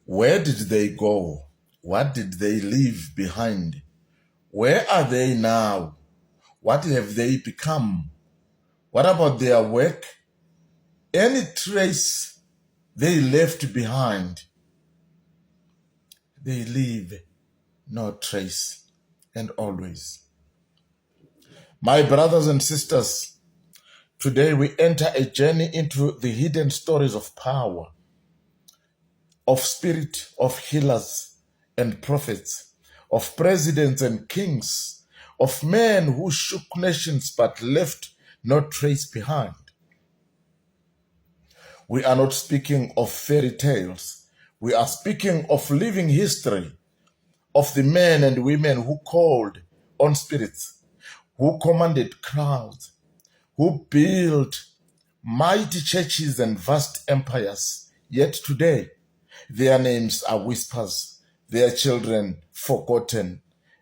Where did they go? What did they leave behind? Where are they now? What have they become? What about their work? Any trace they left behind? They leave no trace, and always. My brothers and sisters, today we enter a journey into the hidden stories of power, of spirit, of healers and prophets, of presidents and kings, of men who shook nations but left no trace behind. We are not speaking of fairy tales. We are speaking of living history, of the men and women who called on spirits, who commanded crowds, who built mighty churches and vast empires. Yet today, their names are whispers, their children forgotten,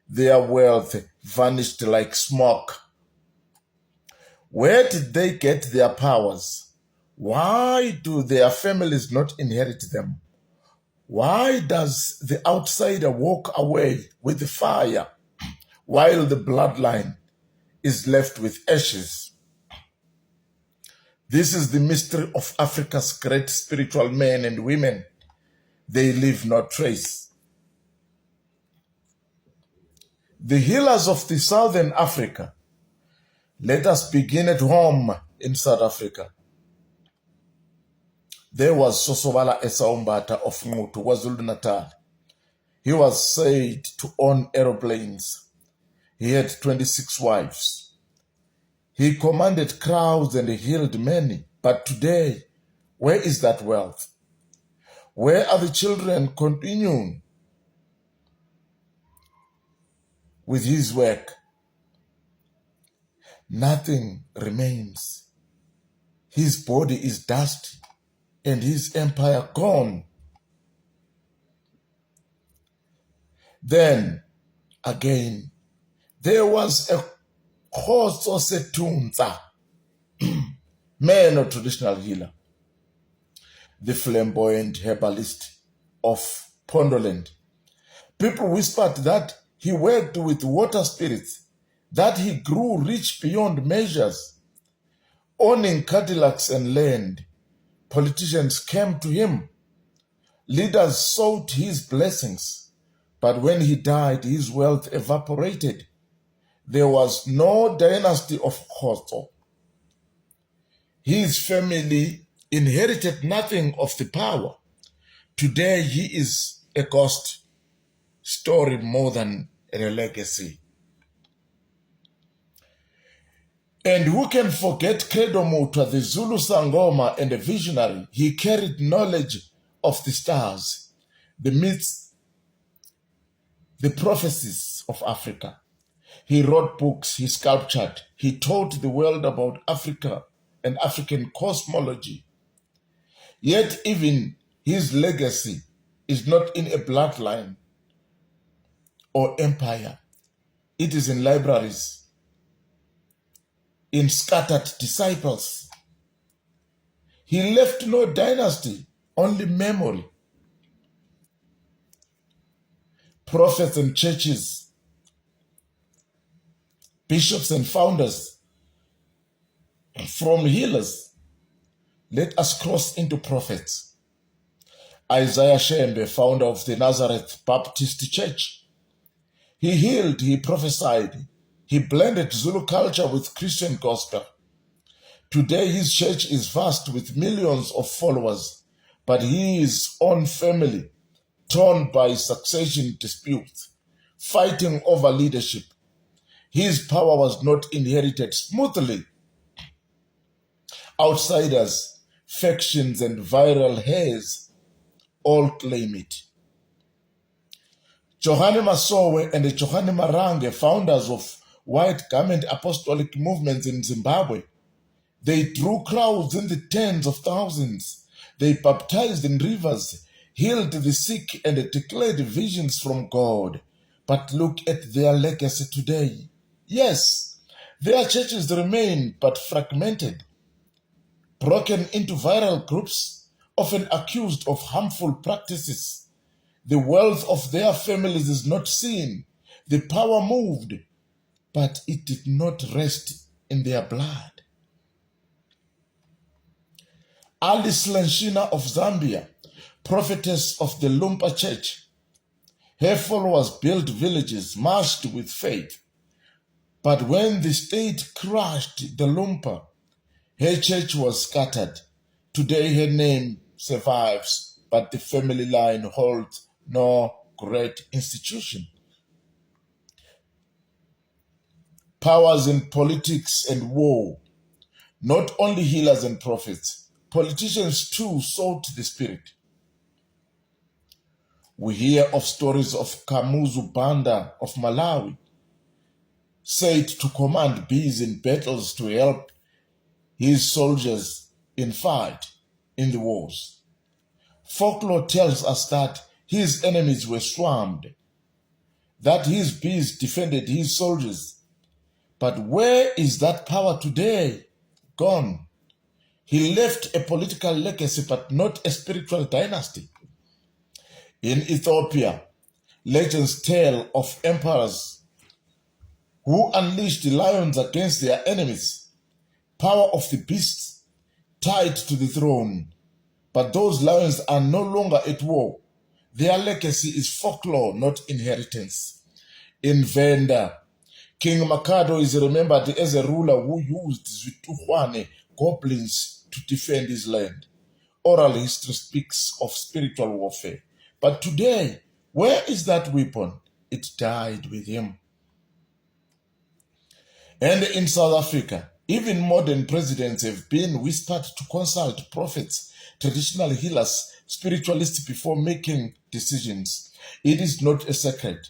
their wealth vanished like smoke. Where did they get their powers? Why do their families not inherit them? Why does the outsider walk away with the fire while the bloodline is left with ashes? This is the mystery of Africa's great spiritual men and women. They leave no trace. The healers of the Southern Africa. Let us begin at home in South Africa. There was Sosobala Esau Nbatha of Nquthu, KwaZulu-Natal. He was said to own aeroplanes. He had 26 wives. He commanded crowds and healed many. But today, where is that wealth? Where are the children continuing with his work? Nothing remains. His body is dust and his empire gone. Then again, there was a Nquthu, man or traditional healer, the flamboyant herbalist of Pondoland. People whispered that he worked with water spirits, that he grew rich beyond measures, owning Cadillacs and land. Politicians came to him. Leaders sought his blessings. But when he died, his wealth evaporated. There was no dynasty of Nquthu. His family inherited nothing of the power. Today he is a ghost story more than a legacy. And who can forget Credo Mutwa, the Zulu Sangoma and a visionary? He carried knowledge of the stars, the myths, the prophecies of Africa. He wrote books, he sculptured, he taught the world about Africa and African cosmology. Yet even his legacy is not in a bloodline or empire. It is in libraries, in scattered disciples. He left no dynasty, only memory. Prophets and churches, bishops and founders, from healers, let us cross into prophets. Isaiah Shembe, founder of the Nazareth Baptist Church. He healed, he prophesied, he blended Zulu culture with Christian gospel. Today his church is vast with millions of followers, but his own family, torn by succession disputes, fighting over leadership. His power was not inherited smoothly. Outsiders, factions, and viral hairs all claim it. Johane Masowe and Johane Marange, founders of white garment apostolic movements in Zimbabwe, they drew crowds in the tens of thousands. They baptized in rivers, healed the sick, and declared visions from God. But look at their legacy today. Yes, their churches remain, but fragmented, broken into viral groups, often accused of harmful practices. The wealth of their families is not seen. The power moved, but it did not rest in their blood. Alice Lenshina of Zambia, prophetess of the Lumpa Church, her followers built villages marched with faith. But when the state crushed the Lumpa, her church was scattered. Today her name survives, but the family line holds no great institution. Powers in politics and war, not only healers and prophets, politicians too sought the spirit. We hear of stories of Kamuzu Banda of Malawi, said to command bees in battles to help his soldiers in fight in the wars. Folklore tells us that his enemies were swarmed, that his bees defended his soldiers. But where is that power today? Gone. He left a political legacy, but not a spiritual dynasty. In Ethiopia, legends tell of emperors who unleashed lions against their enemies, power of the beasts tied to the throne. But those lions are no longer at war. Their legacy is folklore, not inheritance. In Venda, King Makado is remembered as a ruler who used Zwituhwane goblins to defend his land. Oral history speaks of spiritual warfare. But today, where is that weapon? It died with him. And in South Africa, even modern presidents have been whispered to consult prophets, traditional healers, spiritualists before making decisions. It is not a secret.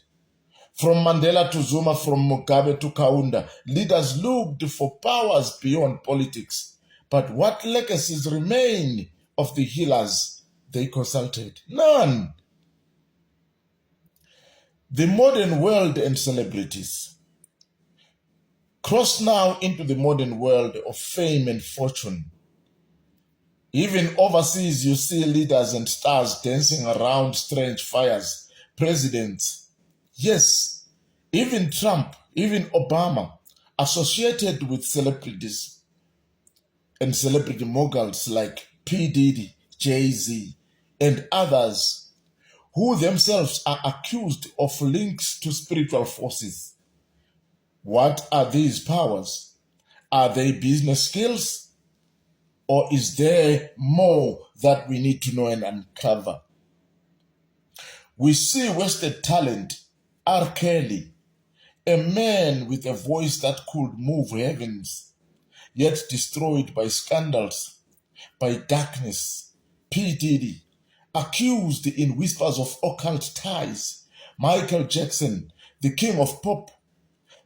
From Mandela to Zuma, from Mugabe to Kaunda, leaders looked for powers beyond politics. But what legacies remain of the healers they consulted? None. The modern world and celebrities. Cross now into the modern world of fame and fortune. Even overseas, you see leaders and stars dancing around strange fires, presidents. Yes, even Trump, even Obama, associated with celebrities and celebrity moguls like P. Diddy, Jay-Z, and others who themselves are accused of links to spiritual forces. What are these powers? Are they business skills? Or is there more that we need to know and uncover? We see wasted talent, R. Kelly, a man with a voice that could move heavens, yet destroyed by scandals, by darkness. P. Diddy, accused in whispers of occult ties. Michael Jackson, the king of pop,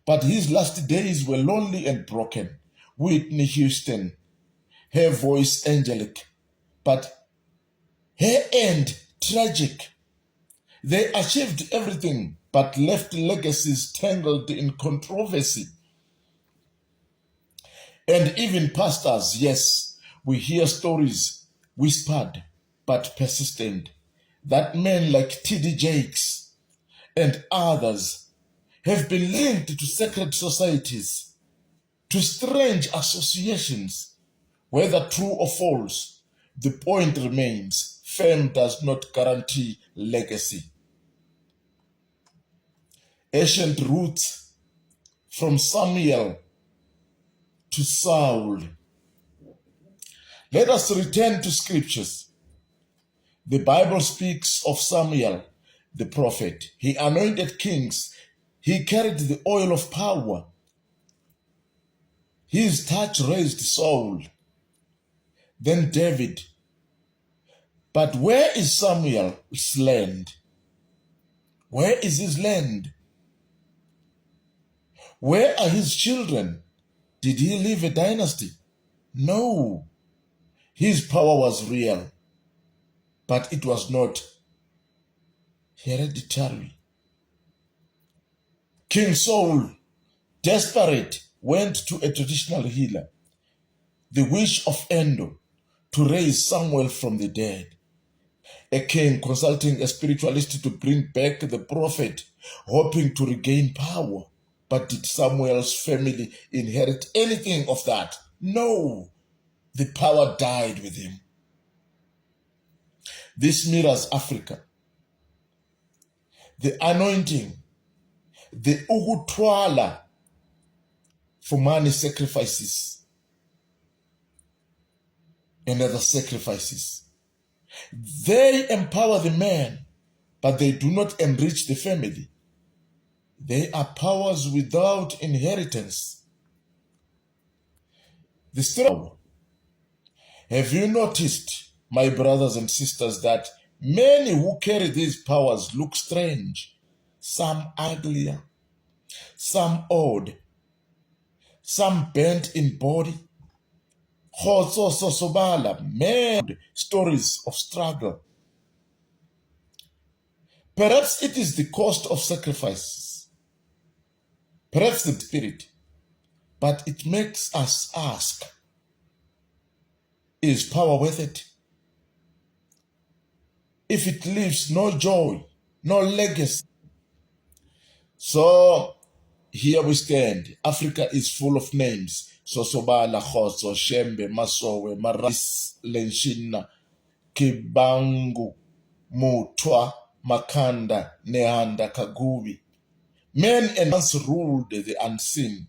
but his last days were lonely and broken. Whitney Houston, her voice angelic, but her end tragic. They achieved everything, but left legacies tangled in controversy. And even pastors, yes, we hear stories whispered but persistent, that men like T.D. Jakes and others have been linked to secret societies, to strange associations. Whether true or false, the point remains, fame does not guarantee legacy. Ancient roots from Samuel to Saul. Let us return to scriptures. The Bible speaks of Samuel, the prophet. He anointed kings. He carried the oil of power. His touch raised Saul, then David. But where is Samuel's land? Where is his land? Where are his children? Did he leave a dynasty? No. His power was real, but it was not hereditary. King Saul, desperate, went to a traditional healer, the witch of Endor, to raise Samuel from the dead. A king consulting a spiritualist to bring back the prophet, hoping to regain power. But did Samuel's family inherit anything of that? No, the power died with him. This mirrors Africa. The anointing, the ukutwala for money sacrifices and other sacrifices. They empower the man, but they do not enrich the family. They are powers without inheritance. The story. Have you noticed, my brothers and sisters, that many who carry these powers look strange, some uglier, some odd, some bent in body? Gkotso, Sosobala, many stories of struggle. Perhaps it is the cost of sacrifices, perhaps the spirit, but it makes us ask, is power worth it? If it leaves no joy, no legacy. So here we stand. Africa is full of names. Sosobala, Gkotso, Shembe, Masowe, Marais, Lenshina, Kibangu, Mutwa, Makanda, Nehanda, Kagubi. Men and once ruled the unseen,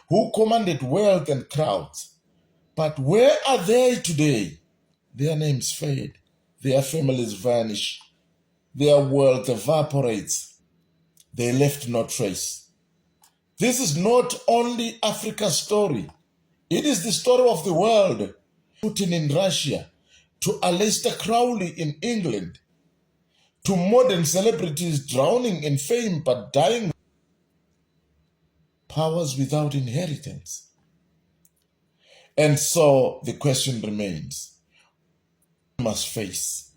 who commanded wealth and crowds. But where are they today? Their names fade, their families vanish, their wealth evaporates. They left no trace. This is not only Africa's story. It is the story of the world. Putin in Russia, to Aleister Crowley in England, to modern celebrities drowning in fame but dying. Powers without inheritance. And so the question remains, we must face.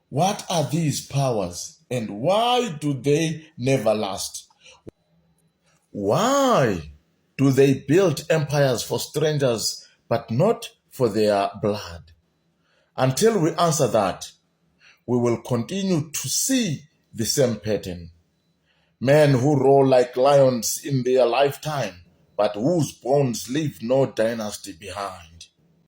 What are these powers and why do they never last? Why do they build empires for strangers but not for their blood? Until we answer that, we will continue to see the same pattern. Men who roar like lions in their lifetime, but whose bones leave no dynasty behind.